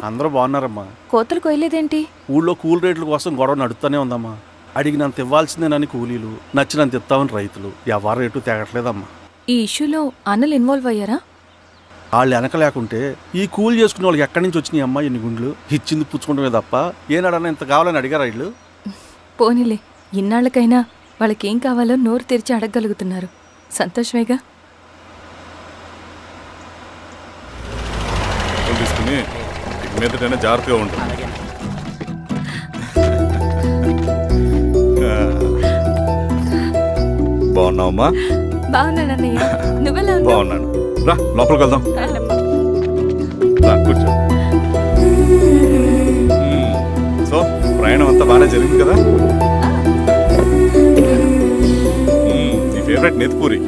అందరూ బాగున్నారమ్మా. కోతలు కొయ్యలేదేంటి? ఊళ్ళో కూల్ రేట్ల కోసం గొడవ నడుస్తూనే ఉందమ్మా. అడిగినంత ఇవ్వాల్సిందేనని కూలీలు, నచ్చినంత ఇస్తామని రైతులు. ఎవరు రేటు తేగట్లేదమ్మా. ఈ ఇష్యూలో అన్నలు ఇన్వాల్వ్ అయ్యారా? వాళ్ళు వెనక లేకుంటే ఈ కూలి చేసుకునే వాళ్ళకి ఎక్కడి నుంచి వచ్చినాయి అమ్మా ఎన్ని గుండ్లు? ఇచ్చింది పుచ్చుకుంటమే తప్ప ఏనాడన్నా ఇంత కావాలని అడిగారు వీళ్ళు. పోనీలే, ఇన్నాళ్ళకైనా వాళ్ళకేం కావాలో నోరు తెరిచి అడగగలుగుతున్నారు. సంతోషమేగా. తీసుకుని మీదటైనా జాగ్రత్తగా ఉంటుంది. బాగున్నావమ్మా? బాగున్నానన్నయ్య, నువ్వెలా ఉన్నావు? బాగున్నాను. రా లోపలికి వెళ్దాం. రా కూర్చో. సో ప్రయాణం అంతా బాగానే జరిగింది కదా? నీ ఫేవరెట్ నెత్తిపూరి.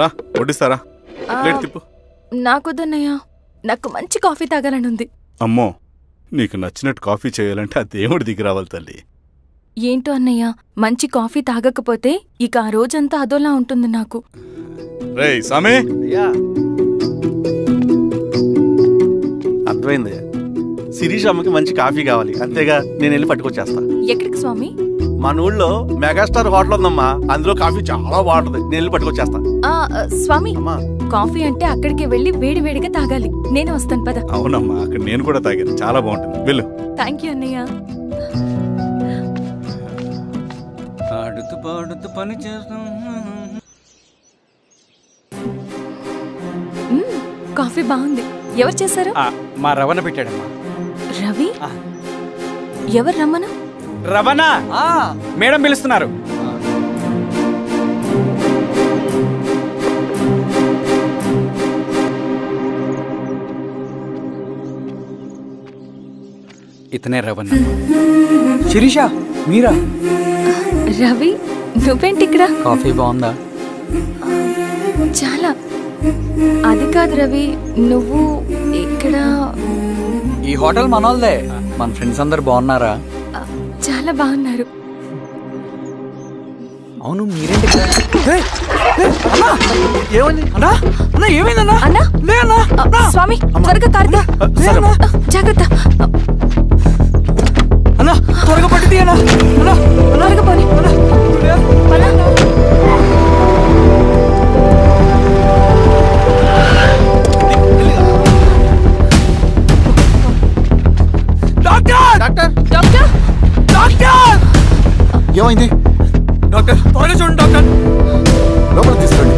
రా వడ్డిస్తారా? ప్లేట్ తిప్పు. నాకొద్దన్నయ్య, నాకు మంచి కాఫీ తాగాలని ఉంది. అమ్మో, నీకు నచ్చినట్టు కాఫీ చేయాలంటే ఆ దేవుడి దిగి రావాలి తల్లి. ఏంటో అన్నయ్య, మంచి కాఫీ తాగకపోతే ఇక ఆ రోజంతా అదోలా ఉంటుంది నాకు. రేయ్ సామే, అర్థమైంది. శిరీష్ అమ్మకి మంచి కాఫీ కావాలి, అంతేగా నేను వెళ్ళి పట్టుకొచ్చేస్తా. ఎక్కడికి స్వామి? మన ఊళ్ళో మెగాస్టార్ హోటల్ ఉందమ్మా, అందులో కాఫీ చాలా బాగుంటది. నేను వెళ్ళి పట్టుకొచ్చేస్తా. స్వామి, కాఫీ అంటే అక్కడికి వెళ్ళి వేడి వేడిగా తాగాలి. నేను వస్తాను పద. అవునమ్మా, అక్కడ నేను కూడా తాగాను, చాలా బాగుంటుంది. వెళ్ళు. థ్యాంక్ యూ అన్నయ్య. ఆడుతూ పాడుతూ పని చేస్తాం. కాఫీ బాగుంది. ఎవరు చేశారు? మా రవణ పెట్టాడమ్మా. రవి? ఎవరు రమ్మను? రవణ మేడం పిలుస్తున్నారు. ఇతనే రవణ. శిరీష మీరా? రవి, నువ్వేంటి ఇక్కడ? కాఫీ బాగుందా? చాలా. అది కాదు రవి, నువ్వు ఇక్కడ? ఈ హోటల్ మనోల్దే. మన ఫ్రెండ్స్ అందరు బాగున్నారా? చాలా బాగున్నారు. అవును, మీరేంటి? ఏమైందన్నా? స్వామి త్వరగా కారుగా. జాగ్రత్త అన్నా, త్వరగా పట్టింది అన్నా. త్వరగా పోనీ. ఏమైంది డాక్టర్? త్వరగా చూడండి డాక్టర్. లోపల తీసుకురండి.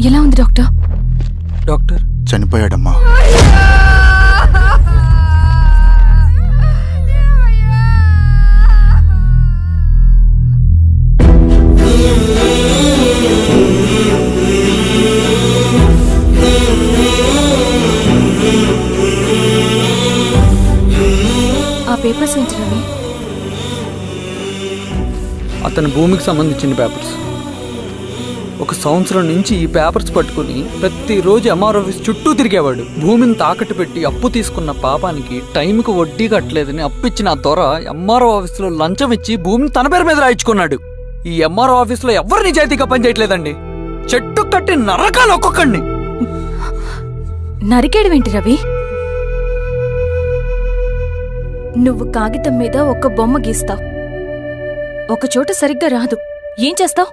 ఎలా ఉంది డాక్టర్? డాక్టర్ చనిపోయాడమ్మా. ఆ పేపర్స్ ఏంటి రవి? అతని భూమికి సంబంధించిన పేపర్స్. ఒక సంవత్సరం నుంచి ఈ పేపర్స్ పట్టుకుని ప్రతిరోజు ఎంఆర్ ఆఫీస్ చుట్టూ తిరిగేవాడు. భూమిని తాకట్టు పెట్టి అప్పు తీసుకున్న పాపానికి టైంకి వడ్డీ కట్టలేదని అప్పిచ్చిన ఆ దొర ఎంఆర్ఓ ఆఫీస్లో లంచం ఇచ్చి భూమిని తన పేరు మీద రాయించుకున్నాడు. ఈ ఎంఆర్ఓ ఆఫీస్లో ఎవరు నిజాయితీగా పనిచేయట్లేదండి. చెట్టు కట్టి నరకాలు ఒక్కొక్కడిని. నరికేయడమేంటి రవి? నువ్వు కాగితం మీద ఒక బొమ్మ గీస్తావు, ఒక చోట సరిగ్గా రాదు, ఏం చేస్తావు?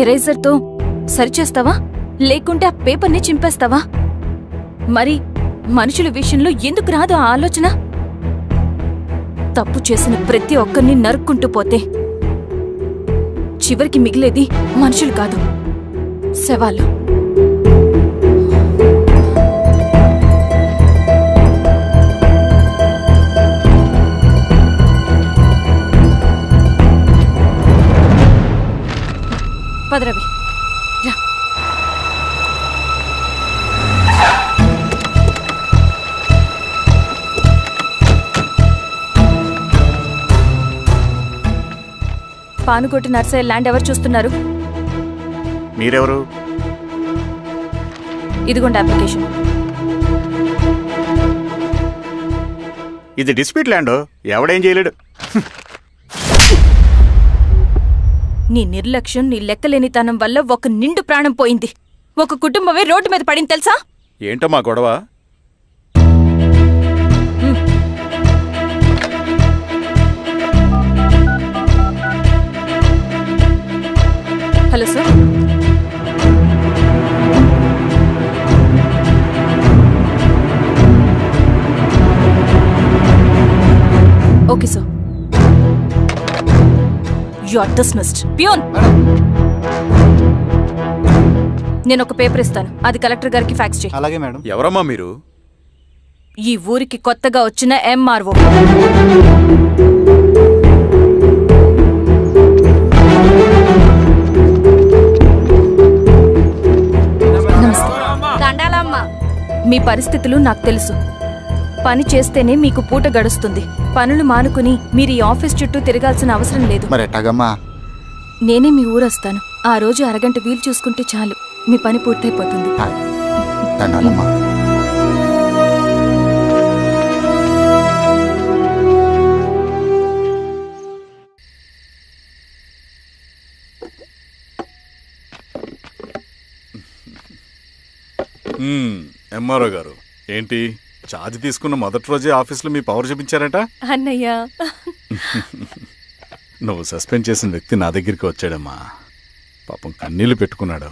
ఎరేజర్తో సరిచేస్తావా, లేకుంటే ఆ పేపర్ని చింపేస్తావా? మరి మనుషుల విషయంలో ఎందుకు రాదు ఆ ఆలోచన? తప్పు చేసిన ప్రతి ఒక్కరిని నరుక్కుంటూ పోతే చివరికి మిగిలేది మనుషులు కాదు, శవాలు. పద రవి. రా. పానుకోటి నర్సయ్య ల్యాండ్ ఎవరు చూస్తున్నారు? మీరెవరు? ఇదిగోండి అప్లికేషన్. ఇది డిస్ప్యూట్ ల్యాండ్, ఎవడేం చేయలేడు. నీ నిర్లక్ష్యం, నీ లెక్కలేనితనం వల్ల ఒక నిండు ప్రాణం పోయింది. ఒక కుటుంబమే రోడ్డు మీద పడింది తెలుసా? ఏంటో మా గొడవ? Hello sir. Okay sir. You are dismissed. Peon, నేను ఒక పేపర్ ఇస్తాను, అది కలెక్టర్ గారికి ఫ్యాక్స్ చేయి. అలాగే మేడం. ఎవరమ్మా మీరు? ఈ ఊరికి కొత్తగా వచ్చిన ఎంఆర్ఓ. మీ పరిస్థితులు నాకు తెలుసు. పని చేస్తేనే మీకు పూట గడుస్తుంది. పనులు మానుకుని మీరు ఈ ఆఫీస్ చుట్టూ తిరగాల్సిన అవసరం లేదు. మరి ఎట్టాగమ్మా? నేనే మీ ఊరొస్తాను. ఆ రోజు అరగంట వీలు చూసుకుంటే చాలు, మీ పని పూర్తయిపోతుంది. దండాలమ్మా. ఎంఆర్ఓ గారు, ఏంటి ఛార్జ్ తీసుకున్న మొదటి రోజే ఆఫీస్లో మీ పవర్ చూపించారట? అన్నయ్య, నువ్వు సస్పెండ్ చేసిన వ్యక్తి నా దగ్గరికి వచ్చాడమ్మా. పాపం కన్నీళ్లు పెట్టుకున్నాడు.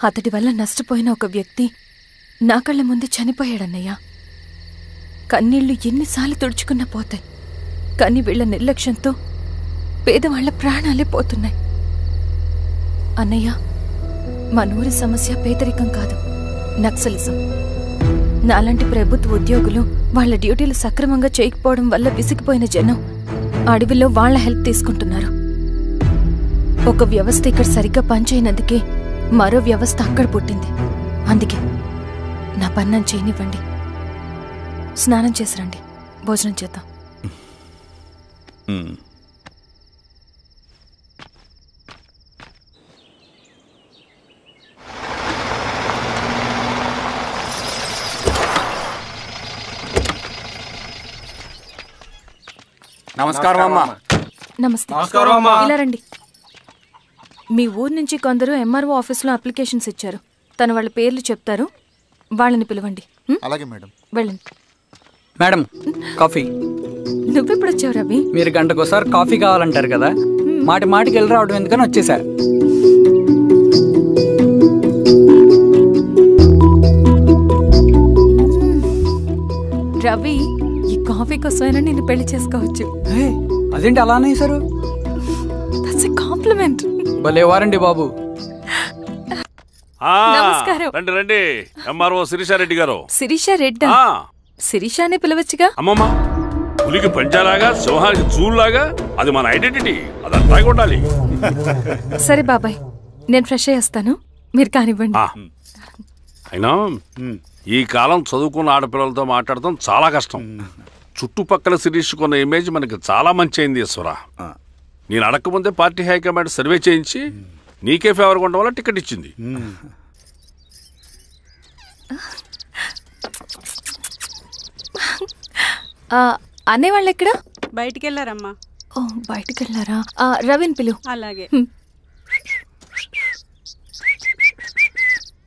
అతడి వల్ల నష్టపోయిన ఒక వ్యక్తి నా కళ్ళ ముందే చనిపోయాడన్నయ్య. కన్నీళ్లు ఎన్నిసార్లు తుడుచుకున్నా పోతాయి, కానీ వీళ్ల నిర్లక్ష్యంతో పేదవాళ్ల ప్రాణాలే పోతున్నాయి. అన్నయ్య, మా నూరి సమస్య పేదరికం కాదు, నక్సలిజం. నాలాంటి ప్రభుత్వ ఉద్యోగులు వాళ్ల డ్యూటీలు సక్రమంగా చేయకపోవడం వల్ల విసిగిపోయిన జనం అడవిలో వాళ్ల హెల్ప్ తీసుకుంటున్నారు. ఒక వ్యవస్థ ఇక్కడ సరిగ్గా పనిచేయనందుకే మరో వ్యవస్థ అక్కడ పుట్టింది. అందుకే నా పన్నం చేయనివ్వండి. స్నానం చేసిరండి, భోజనం చేద్దాం. నమస్కారం అమ్మా. నమస్తే. ఇలా రండి. మీ ఊరు నుంచి కొందరు ఎంఆర్ఓ ఆఫీస్లో అప్లికేషన్స్ ఇచ్చారు. తను వాళ్ళ పేర్లు చెప్తారు, వాళ్ళని పిలవండి. అలాగే మేడం. వెళ్ళండి. Madam, coffee. నువ్వెప్పుడు వచ్చావు రవి? మీరు గంటకోసారి కాఫీ కావాలంటారు కదా, మాటి మాటికి వెళ్ళి రావడం ఎందుకని వచ్చేసా. రవి, ఈ కాఫీ కోసమైనా నేను పెళ్లి చేసుకోవచ్చు. అదేంటి అలా అనేసారు? That's a compliment. భలే వారండి బాబు. నమస్కారం. రండి రండి. ఎంఆర్ఓ శిరీషారెడ్డి గారు. శిరీష రెడ్డా? శిరీష అనే పిలవచ్చుగా. అమ్మమ్మ, పులికి పంచాలాగా సింహానికి చూలాగా అది మన ఐడెంటిటీ, అదంతా ఉండాలి. సరే బాబాయ్, నేను ఫ్రెష్ అయ్యేస్తాను, మీరు కానివ్వండి. అయినా ఈ కాలం చదువుకున్న ఆడపిల్లలతో మాట్లాడటం చాలా కష్టం. చుట్టుపక్కల శిరీష్ కొన్న ఇమేజ్ మనకి చాలా మంచి అయింది ఈశ్వరా. నేను అడగకముందే పార్టీ హైకమాండ్ సర్వే చేయించి నీకే ఫేవర్గా ఉండడం వల్ల టికెట్ ఇచ్చింది. అనేవాళ్ళు ఎక్కడ? బయటికి వెళ్ళారమ్మా. ఓ, బయటికి వెళ్ళారా? రవిని పిలు. అలాగే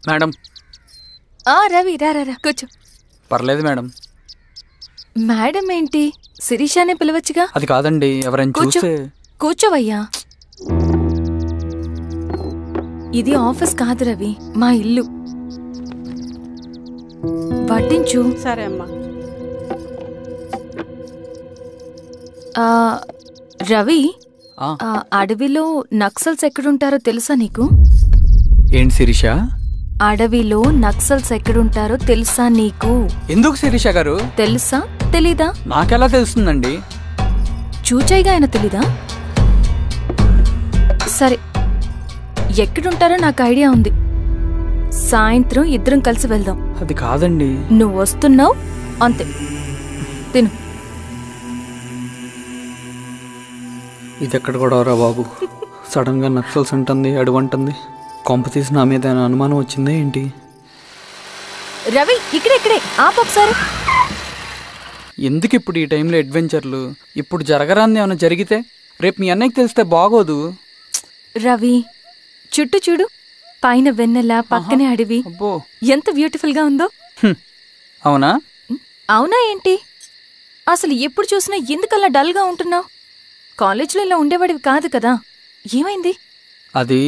మేడం. రవి రా రా రా, కూర్చో. పర్లేదు మేడం. మేడం ఏంటి, శిరీషానే పిలవచ్చుగా. అది కాదండి, ఎవరైనా చూస్తే. కూర్చోవయ్యా. ఇది ఆఫీస్ కాదు రవి, మా ఇల్లు. వడ్డించు. సరే అమ్మా. రవి, అడవిలో నక్సల్స్ ఎక్కడుంటారో తెలుసా నీకు? ఏంటి శిరీష? అడవిలో నక్సల్స్ ఎక్కడుంటారో తెలుసా నీకు? ఎందుకు శిరీష గారు? తెలుసా తెలీదా? నాకెలా తెలుస్తుందండి? చూచాయిగా ఆయన తెలీదా? సరే, ఎక్కడుంటారో నాకు ఐడియా ఉంది. సాయంత్రం ఇద్దరం కలిసి వెళ్దాం. అది కాదండి. నువ్వు వస్తున్నావు అంతే. తిను. ఇది ఎక్కడ కూడా రా బాబు. సడన్గా నక్సల్స్ అంటుంది, అడువంటుంది. కొంప తీసి నా మీద ఏమైనా అనుమానం వచ్చిందే ఏంటి? రవి, ఇక్కడే ఆపొకసారి. ఎందుకు ఇప్పుడు ఈ టైంలో అడ్వెంచర్లు? ఇప్పుడు జరగరాంది ఏమైనా జరిగితే రేపు మీ అన్నయ్యకి తెలిస్తే బాగోదు. రవి, చుట్టూ చూడు. పైన వెన్నెల, పక్కనే అడవి. అబ్బో, ఎంత బ్యూటిఫుల్ గా ఉందో. అవునా? అవునా ఏంటి? అసలు ఎప్పుడు చూసినా ఎందుకలా డల్ గా ఉంటున్నావు? కాలేజ్లో ఇలా ఉండేవాడివి కాదు కదా, ఏమైంది? అది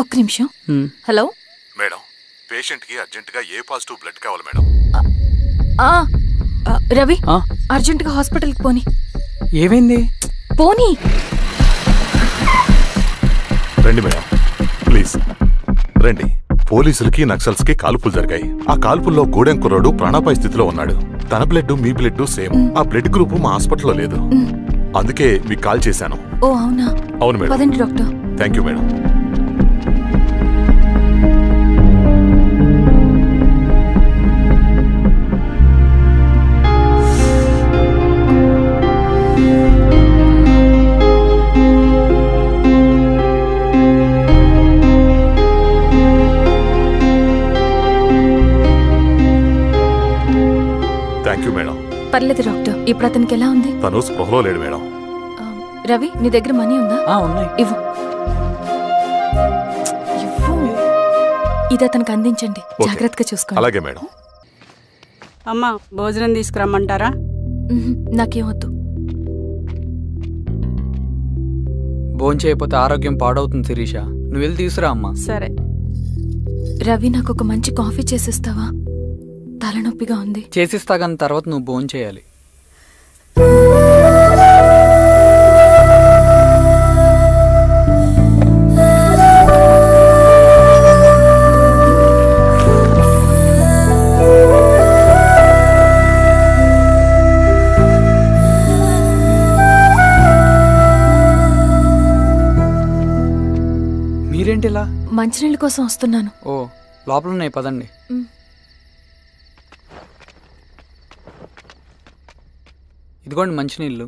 ఒక్క నిమిషం. హలో మేడం, పేషెంట్ కి అర్జెంట్ గా ఏ పాజిటివ్ బ్లడ్ కావాలి మేడం. రవి, అర్జెంట్ గా హాస్పిటల్కి పోని. ఏమైంది? పోనీ. రండి మేడం, ప్లీజ్ రండి. పోలీసులకి నక్సల్స్ కి కాల్పులు జరిగాయి. ఆ కాల్పుల్లో గూడెం కుర్రాడు ప్రాణాపాయ స్థితిలో ఉన్నాడు. తన బ్లడ్ మీ బ్లడ్ సేమ్. ఆ బ్లడ్ గ్రూప్ మా హాస్పిటల్లో లేదు. అందుకే మీకు కాల్ చేశాను. ఓ అవునా? అవును మేడం. పదండి doctor. Thank you madam. Thank you madam. పర్లేదు డాక్టర్. ఇప్పుడు అతనికి ఎలా ఉంది? తను స్పృహలో లేడు మేడం. రవి, నీ దగ్గర మనీ ఉందా? ఉన్నాయి. ఇవ్వు. ఇది అతనికి అందించండి. జాగ్రత్తగా చూసుకోండి. అలాగే మేడం. అమ్మా, భోజనం తీసుకురమ్మంటారా? నాకేమొద్దు. భోంచేయకపోతే ఆరోగ్యం పాడవుతుంది శిరీష. నువ్వు వెళ్ళి తీసురా అమ్మా. సరే. రవి, నాకు ఒక మంచి కాఫీ చేసిస్తావా? తలనొప్పిగా ఉంది. చేసిస్తా కానీ తర్వాత నువ్వు భోంచేయాలి. మీరేంటిలా? మంచినీళ్ళ కోసం వస్తున్నాను. ఓ, లోపలున్నాయి, పదండి. ఇదిగోండి మంచినీళ్ళు.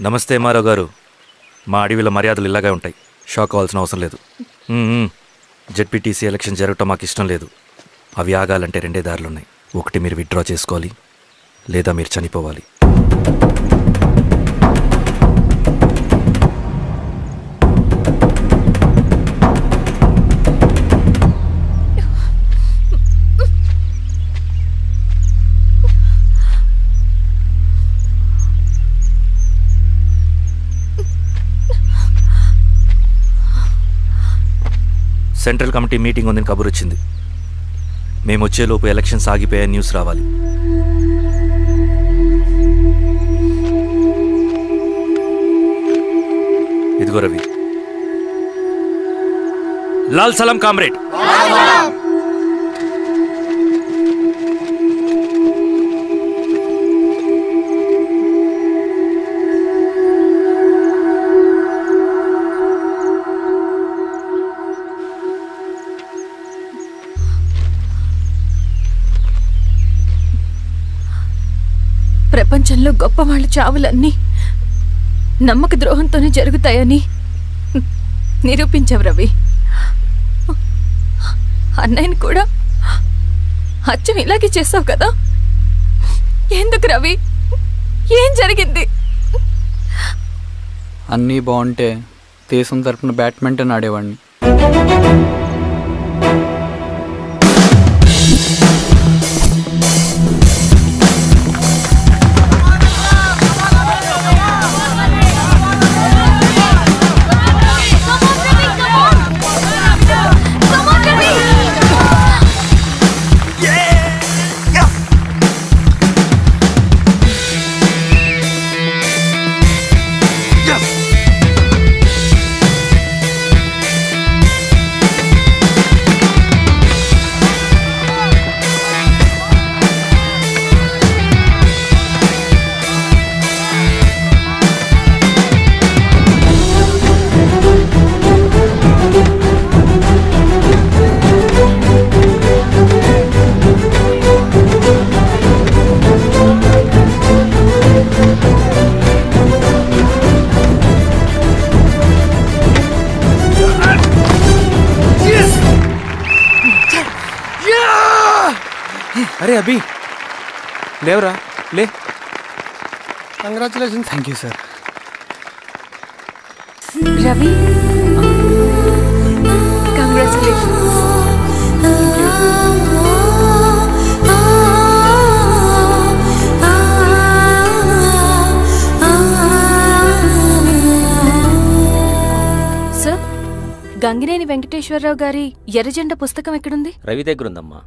నమస్తే ఎంఆర్ఓ గారు. మా అడవిలో మర్యాదలు ఇలాగే ఉంటాయి. షాక్ అవ్వాల్సిన అవసరం లేదు. జెడ్పీటీసీ ఎలక్షన్ జరగటం మాకు ఇష్టం లేదు. అవి ఆగాలంటే 2 దారులున్నాయి. ఒకటి మీరు విత్డ్రా చేసుకోవాలి, లేదా మీరు చనిపోవాలి. సెంట్రల్ కమిటీ మీటింగ్ ఉందని కబురు వచ్చింది. మేము వచ్చేలోపు ఎలక్షన్స్ ఆగిపోయాయని న్యూస్ రావాలి. ఇదిగో రవి. లాల్ సలాం కామ్రేడ్. ప్రపంచంలో గొప్పవాళ్ళ చావులన్నీ నమ్మక ద్రోహంతోనే జరుగుతాయని నిరూపించావు రవి. అన్నయ్యని కూడా అచ్చం ఇలాగే చేసావు కదా. ఎందుకు రవి? ఏం జరిగింది? అన్నీ బాగుంటే దేశం తరపున బ్యాడ్మింటన్ ఆడేవాడిని. అరే అభి, లేవరా, లే. Congratulation. Thank you sir. Ravi, congratulations. Sir, Gangineni Venkateswararao గారి ఎర్రజెండా పుస్తకం ఎక్కడుంది? రవి దగ్గర ఉందమ్మా.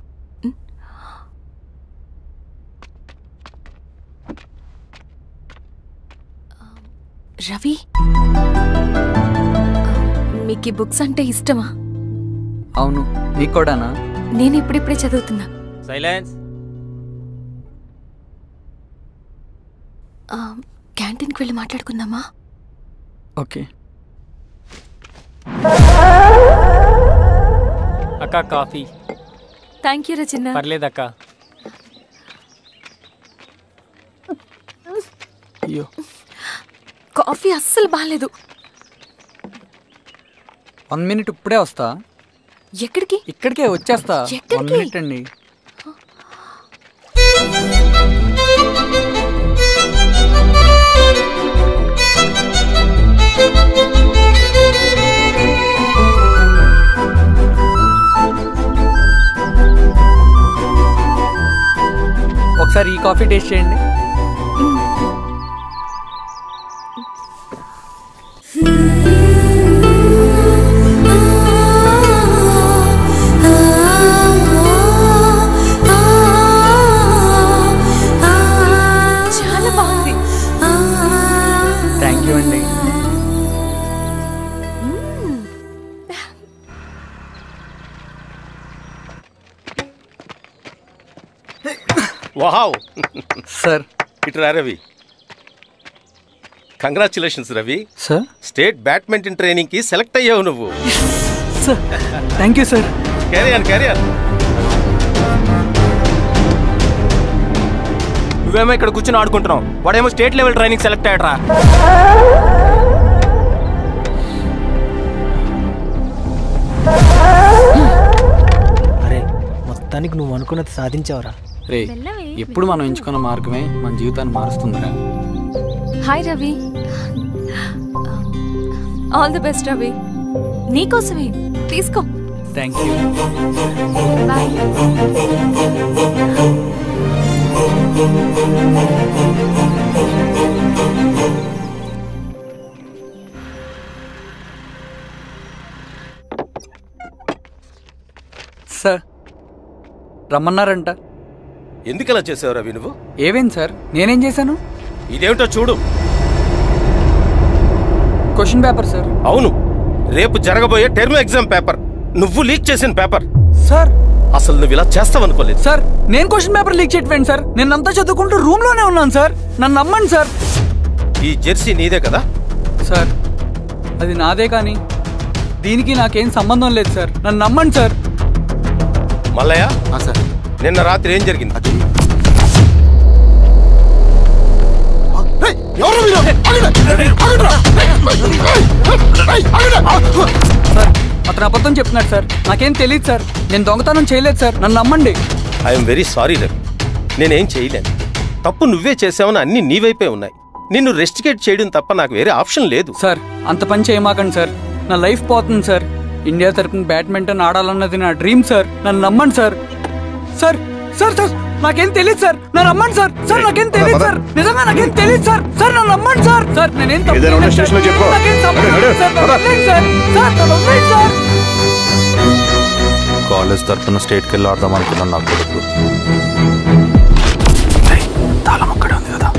రవి, మీకు ఈ బుక్స్ అంటే ఇష్టమా? అవును, నీకు కూడానా? నేను ఇప్పుడిప్పుడే చదువుతున్నా. సైలెన్స్. క్యాంటీన్కి వెళ్ళి మాట్లాడుకుందామా? ఓకే. అక్క కాఫీ. థ్యాంక్ యూ రచన. పర్లేదక్క. అయ్యో, కాఫీ అస్సలు బాలేదు. 1 minute ఇప్పుడే వస్తా. ఎక్కడికి? ఇక్కడికే వచ్చేస్తా. 1 minute అండి. ఒకసారి ఈ కాఫీ టేస్ట్ చేయండి. Wow sir. ఇట్రా Ravi. Congratulations Ravi. Sir, state badminton training కి సెలెక్ట్ అయ్యావు నువ్వు. Sir, thank you sir. Carry on. నువ్వేమో ఇక్కడ కూర్చొని ఆడుకుంటున్నావు. వాడేమో స్టేట్ లెవెల్ ట్రైనింగ్ సెలెక్ట్ అయ్యాడ్రా. అరే మొత్తానికి నువ్వు అనుకున్నది సాధించావురా. రే ఎప్పుడు మనం ఎంచుకున్న మార్గమే మన జీవితాన్ని మారుస్తుందిరా. Hi Ravi. All the best Ravi. నీకోసమే తీసుకో. Thank you. బాయ్. సార్ రమ్మన్నారంట. ఎందుకలా చేసావు రవి నువ్వు? ఏవేంటి సార్, నేనేం చేశాను? ఇదేమిటో చూడు. Question paper sir. అవును, రేపు జరగబోయే టర్మ్ ఎగ్జామ్ పేపర్. నువ్వు లీక్ చేసిన పేపర్. సార్ అసలు నువ్వు ఇలా చేస్తావనుకోలేదు. సార్ నేను క్వశ్చన్ పేపర్ లీక్ చేయట్లేండి సార్. నేనంతా చదువుకుంటూ రూమ్ లోనే ఉన్నాను సార్. నన్ను నమ్మండి సార్. ఈ జెర్సీ నీదే కదా? సార్ అది నాదే, కానీ దీనికి నాకేం సంబంధం లేదు సార్. నన్ను నమ్మండి సార్. మల్లయ్య సార్, నిన్న రాత్రి ఏం జరిగింది? సార్ అతను అబద్ధం చెప్తున్నాడు సార్. నాకేం తెలియదు సార్. నేను దొంగతనం చేయలేదు సార్. నన్ను నమ్మండి. ఐఎమ్ వెరీ సారీ రవి, నేనేం చేయలేను. తప్పు నువ్వే చేసావని అన్ని నీ వైపే ఉన్నాయి. నిన్ను రెస్టికేట్ చేయడం తప్ప నాకు వేరే ఆప్షన్ లేదు. సార్ అంత పని చేయమాకండి సార్. నా లైఫ్ పోతుంది సార్. ఇండియా తరపున బ్యాడ్మింటన్ ఆడాలన్నది నా డ్రీమ్ సార్. నన్ను నమ్మండి సార్. సార్ సార్ సార్ నాకేం తెలియదు సార్. నన్ను నమ్మండి సార్. సార్ నాకేం తెలియదు సార్. నిజంగా నాకేం తెలియదు సార్. సార్ నన్ను నమ్మండి సార్. సార్ నేనేం తప్పు చేయలేదు సార్. నాకేం సంబంధం లేదు సార్. నన్ను వదిలేయండి సార్. సార్ నన్ను వదిలేయండి సార్. కాలేజ్ తరఫున స్టేట్కి వెళ్ళి ఆడదాం అనుకున్నాను. నా కొడుకు తాళం అక్కడే ఉంది కదా.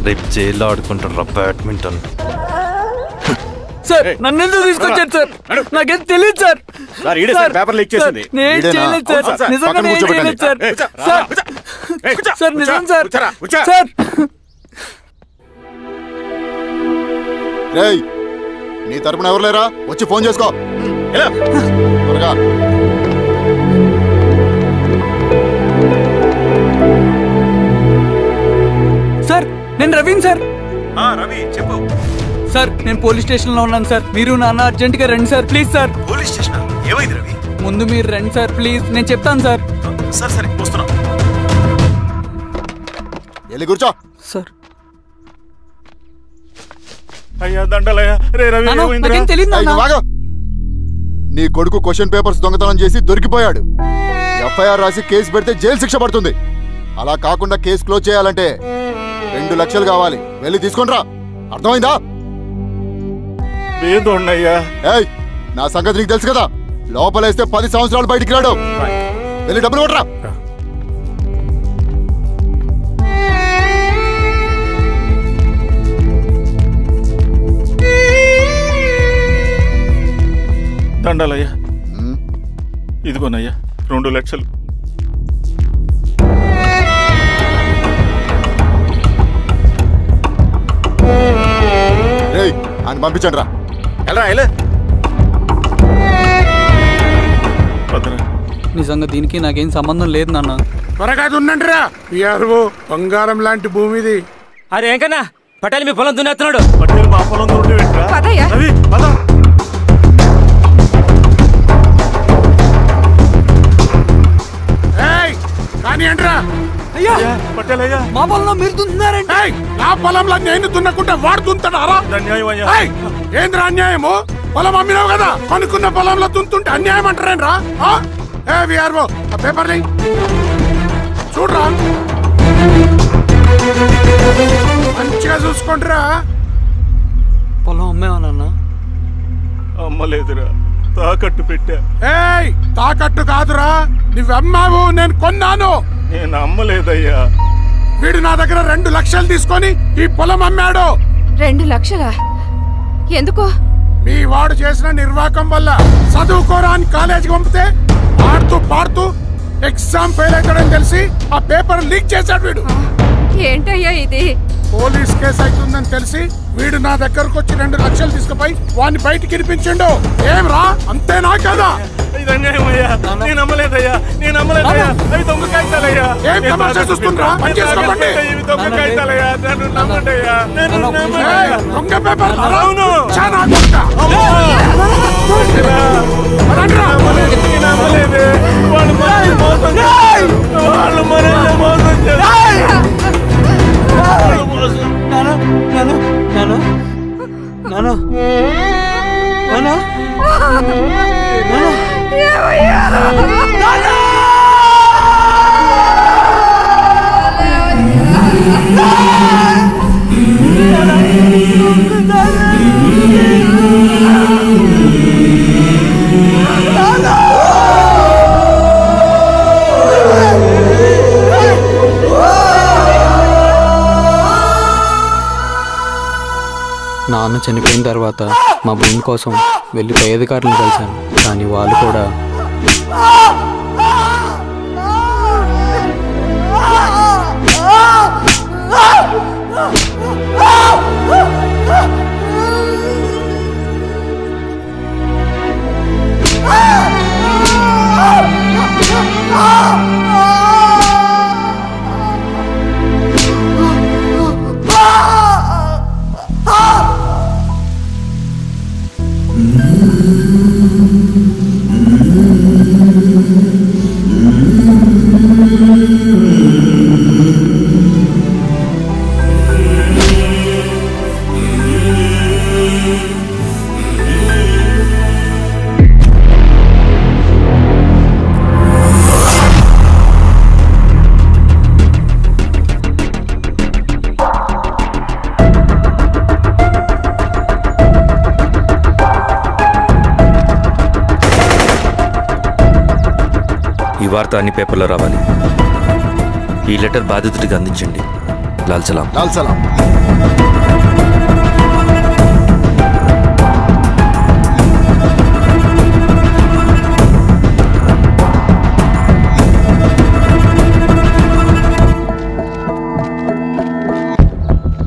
రేపు జైల్లో ఆడుకుంటారు బ్యాడ్మింటన్. సార్ నన్ను ఎందుకు తీసుకొచ్చారు సార్? నాకేం తెలియదు సార్. పేపర్ లీక్ చేసింది. నేను చేయలేదు సార్. నిజంగా నేను చేయలేదు సార్. సార్ నిజం సార్. సార్ రేయ్, నీ తరపున ఎవరు లేరా? వచ్చి ఫోన్ చేసుకో త్వరగా. సార్ నేను రవీన్ సార్. రవి చెప్పు. సార్ నేను పోలీస్ స్టేషన్ లో ఉన్నాను సార్. మీరు నాన్న అర్జెంట్ గా రండి sir please sir. Police station ఏమైంది రవి? ముందు మీరు రండి సార్ ప్లీజ్. నేను చెప్తాను సార్. సరే సరే వస్తున్నా. వెళ్ళి కూర్చో. సార్ అయ్యా దండలయ్య. రే రవి నాకేం తెలియదు. నీ కొడుకు క్వశ్చన్ పేపర్స్ దొంగతనం చేసి దొరికిపోయాడు. ఎఫ్ఐఆర్ రాసి కేసు పెడితే జైలు శిక్ష పడుతుంది. అలా కాకుండా కేసు క్లోజ్ చేయాలంటే 2 లక్షలు కావాలి. వెళ్ళి తీసుకుంట్రా. అర్థమైందా? ఏయ్, నా సంగతి నీకు తెలుసు కదా. లోపలేస్తే 10 సంవత్సరాలు బయటికి రాడు. వెళ్ళి డబ్బులు కొట్టరా. దండాలయ్యా. ఇదిగోనయ్యా 2 లక్షలు. అని పంపించండి రా. నిజంగా దీనికి నాకేం సంబంధం లేదు నాన్న. త్వరగా దున్నండి రా. బంగారం లాంటి భూమిది. అరే ఏంకన్నా పటేల్ మీ పొలం దున్నేస్తున్నాడు. పటేల్ మా పొలం కానీ ఏంట్రా? అయ్యా మా పొలంలో మీరు దున్నుతున్నారంటే నా పొలంలో నేను దున్నకుంటే వాడు దున్నుతాడా? ఏంద్రా అన్యాయము? పొలం అమ్మినావు కదా, కొనుక్కున్న పొలంలో దున్నుతుంటే అన్యాయం అంటారేంట్రా? పేపర్ చూడరా, మంచిగా చూసుకుంటారా. పొలం అమ్మేవానన్నా? అమ్మలేదురా, తాకట్టు పెట్టా. తాకట్టు కాదురా, నువ్వమ్మావు, నేను కొన్నాను. నేను అమ్మలేదయ్యా. వీడు నా దగ్గర 2 లక్షలు తీసుకొని ఈ పొలం అమ్మాడు. 2 లక్షలా? ఎందుకో? మీ వాడు చేసిన నిర్వాకం వల్ల చదువుకోరా అని కాలేజీకి పంపితే ఆడుతూ పాడుతూ ఎగ్జామ్ ఫెయిల్ అవుతాడని తెలిసి ఆ పేపర్ లీక్ చేశాడు వీడు. ఏంటయ్యా ఇది? పోలీస్ కేసు అవుతుందని తెలిసి వీడు నా దగ్గరకు వచ్చి 2 లక్షలు తీసుకుపోయి వాడిని బయటికి వినిపించిండు. ఏం రా, అంతేనా కదా? ఏం తమాషా చూస్తుండ్రా? పని చేసుకోకండి. దొంగ పేపర్ చాలా కొడతా. నాన్న చనిపోయిన తర్వాత మా భూమి కోసం వెళ్ళి పై అధికారులను కలిశాను, కానీ వాళ్ళు కూడా ఈ వార్త అన్ని పేపర్లో రావాలి. ఈ లెటర్ బాధితుడికి అందించండి. లాల్ సలాం. లాల్ సలాం.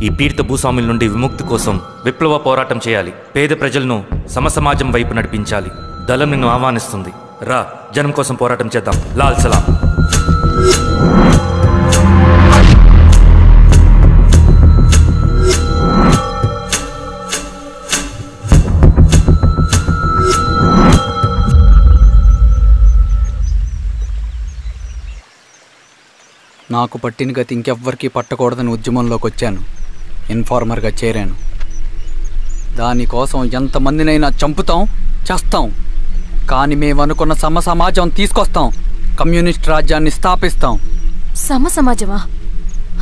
ఈ పీడిత భూస్వాముల నుండి విముక్తి కోసం విప్లవ పోరాటం చేయాలి. పేద ప్రజలను సమసమాజం వైపు నడిపించాలి. దళం నిన్ను ఆహ్వానిస్తుంది. రా, జనం కోసం పోరాటం చేద్దాం. లాల్ సలాం. నాకు పట్టిన గతి ఇంకెవ్వరికీ పట్టకూడదని ఉద్యమంలోకి వచ్చాను. ఇన్ఫార్మర్గా చేరాను. దానికోసం ఎంతమందినైనా చంపుతాం, చేస్తాం. కానీ మేమనుకున్న సమసమాజం తీసుకొస్తాం. కమ్యూనిస్ట్ రాజ్యాన్ని స్థాపిస్తాం. సమసమాజమా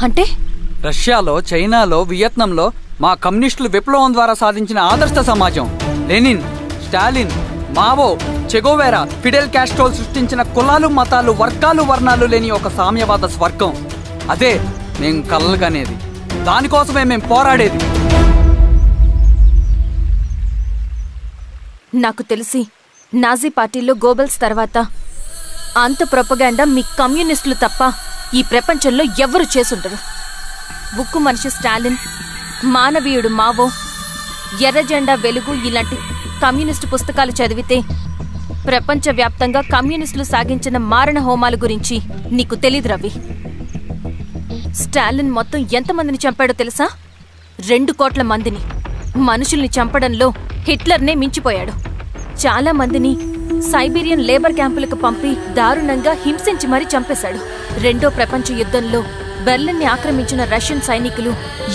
అంటే? రష్యాలో, చైనాలో, వియత్నంలో మా కమ్యూనిస్టులు విప్లవం ద్వారా సాధించిన ఆదర్శ సమాజం. Lenin, Stalin, Mao, Che Guevara, Fidel Castro సృష్టించిన కులాలు, మతాలు, వర్గాలు, వర్ణాలు లేని ఒక సామ్యవాద స్వర్గం. అదే మేం కలలుగనేది. దానికోసమే మేం పోరాడేది. నాకు తెలిసి నాజీ పార్టీలో గోబెల్స్ తర్వాత అంత ప్రొపగాండా మీ కమ్యూనిస్టులు తప్ప ఈ ప్రపంచంలో ఎవ్వరూ చేసుండరు. ఉక్కు మనిషి స్టాలిన్, మానవీయుడు మావో, ఎర్ర జెండా వెలుగు ఇలాంటి కమ్యూనిస్టు పుస్తకాలు చదివితే ప్రపంచవ్యాప్తంగా కమ్యూనిస్టులు సాగించిన మారణ హోమాల గురించి నీకు తెలీదు రవి. స్టాలిన్ మొత్తం ఎంతమందిని చంపాడో తెలుసా? 2 కోట్ల మందిని. మనుషుల్ని చంపడంలో హిట్లర్నే మించిపోయాడు. చాలా మందిని సైబీరియన్ లేబర్ క్యాంపులకు పంపి దారుణంగా హింసించి మరీ చంపేశాడు. 2వ ప్రపంచ యుద్ధంలో బెర్లిన్ని ఆక్రమించిన రష్యన్ సైనికులు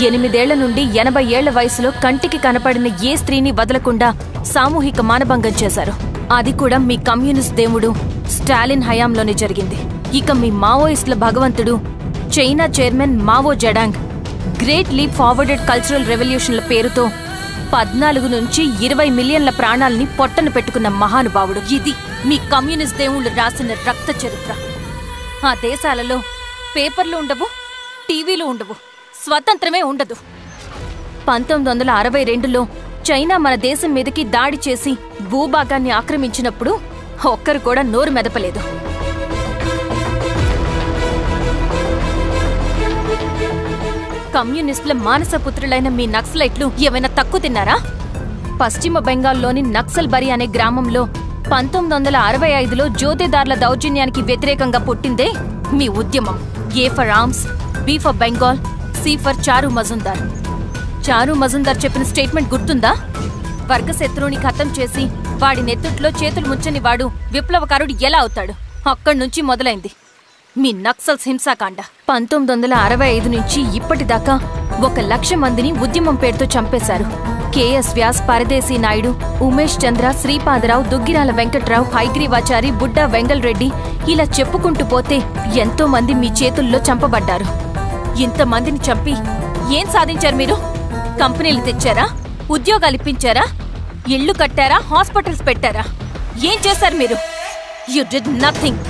8 ఏళ్ల నుండి 80 ఏళ్ల వయసులో కంటికి కనపడిన ఏ స్త్రీని వదలకుండా సామూహిక మానభంగం చేశారు. అది కూడా మీ కమ్యూనిస్ట్ దేవుడు స్టాలిన్ హయాంలోనే జరిగింది. ఇక మీ మావోయిస్టుల భగవంతుడు China chairman Mao Zedong great leap forwarded cultural రెవల్యూషన్ల పేరుతో 14 నుంచి 20 మిలియన్ల ప్రాణాలని పొట్టను పెట్టుకున్న మహానుభావుడు. ఇది మీ కమ్యూనిస్ట్ దేవుళ్ళు రాసిన రక్త చరిత్ర. ఆ దేశాలలో పేపర్లు ఉండవు, టీవీలు ఉండవు, స్వతంత్రమే ఉండదు. 1962లో చైనా మన దేశం మీదకి దాడి చేసి భూభాగాన్ని ఆక్రమించినప్పుడు ఒక్కరు కూడా నోరు మెదపలేదు. కమ్యూనిస్టుల మానసపుత్రులైన మీ నక్సలైట్లు ఏమైనా తక్కువ తిన్నారా? పశ్చిమ బెంగాల్లోని నక్సల్బరి అనే గ్రామంలో 1965లో జోతేదార్ల దౌర్జన్యానికి వ్యతిరేకంగా పుట్టిందే మీ ఉద్యమం. A for arms, B for Bengal, C for Charu Majumdar. చారు మజుందార్ చెప్పిన స్టేట్మెంట్ గుర్తుందా? వర్గశత్రువుని ఖతం చేసి వాడి నెత్తుట్లో చేతులు ముచ్చని వాడు విప్లవకారుడు ఎలా అవుతాడు? అక్కడి నుంచి మొదలైంది మీ నక్సల్స్ హింసాకాండ. 1965 నుంచి ఇప్పటిదాకా 1,00,000 మందిని ఉద్యమం పేరుతో చంపేశారు. కేఎస్ వ్యాస్, పరదేశీ నాయుడు, ఉమేష్ చంద్ర, శ్రీపాదరావు, దుగ్గిరాల వెంకట్రావు, హైగ్రీవాచారి, బుడ్డా వెంగల్ రెడ్డి, ఇలా చెప్పుకుంటూ పోతే ఎంతో మంది మీ చేతుల్లో చంపబడ్డారు. ఇంతమందిని చంపి ఏం సాధించారు మీరు? కంపెనీలు తెచ్చారా? ఉద్యోగాలు ఇప్పించారా? ఇళ్లు కట్టారా? హాస్పిటల్స్ పెట్టారా? ఏం చేశారు మీరు? You did nothing.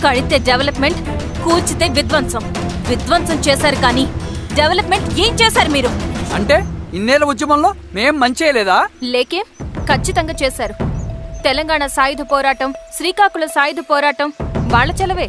కడితే డెవలప్మెంట్, కూల్చితే విధ్వంసం. విధ్వంసం చేశారు కానీ డెవలప్మెంట్ ఏం చేశారు మీరు? అంటే ఇన్నేళ్ల ఉద్యమంలో మేం మంచి చేయలేదా? లేకే, ఖచ్చితంగా చేశారు. తెలంగాణ సాయుధ పోరాటం, శ్రీకాకుళం సాయుధ పోరాటం వాళ్ల చలవే.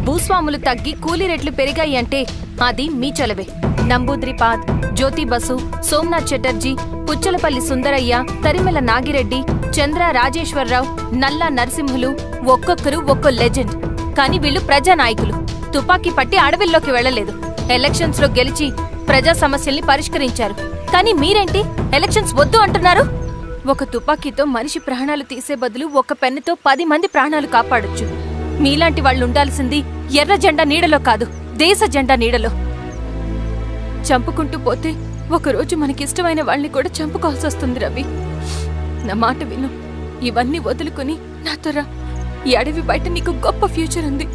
భూస్వాములు తగ్గి కూలీ రేట్లు పెరిగాయి అంటే అది మీ చలవే. నంబూద్రిపాద్, జ్యోతి బసు, సోమనాథ్ చటర్జీ, పుచ్చలపల్లి సుందరయ్య, తరిమెల నాగిరెడ్డి, చంద్ర రాజేశ్వరరావు, నల్లా నరసింహులు ఒక్కొక్కరు ఒక్కో లెజెండ్. కానీ వీళ్ళు ప్రజానాయకులు. తుపాకీ పట్టి అడవిల్లోకి వెళ్లలేదు. ఎలక్షన్స్ లో గెలిచి ప్రజా సమస్యల్ని పరిష్కరించారు. కానీ మీరేంటి ఎలక్షన్స్ వద్దు అంటున్నారు? ఒక తుపాకీతో మనిషి ప్రాణాలు తీసే బదులు ఒక పెన్నుతో 10 మంది ప్రాణాలు కాపాడొచ్చు. మీలాంటి వాళ్ళు ఉండాల్సింది ఎర్ర జెండా నీడలో కాదు, దేశ జెండా నీడలో. చంపుకుంటూ పోతే ఒకరోజు మనకిష్టమైన వాళ్ళని కూడా చంపుకోవాల్సి వస్తుంది రవి. నా మాట విను. ఇవన్నీ వదులుకుని నాతో రా. ఈ అడవి బయట నీకు గొప్ప ఫ్యూచర్ ఉంది.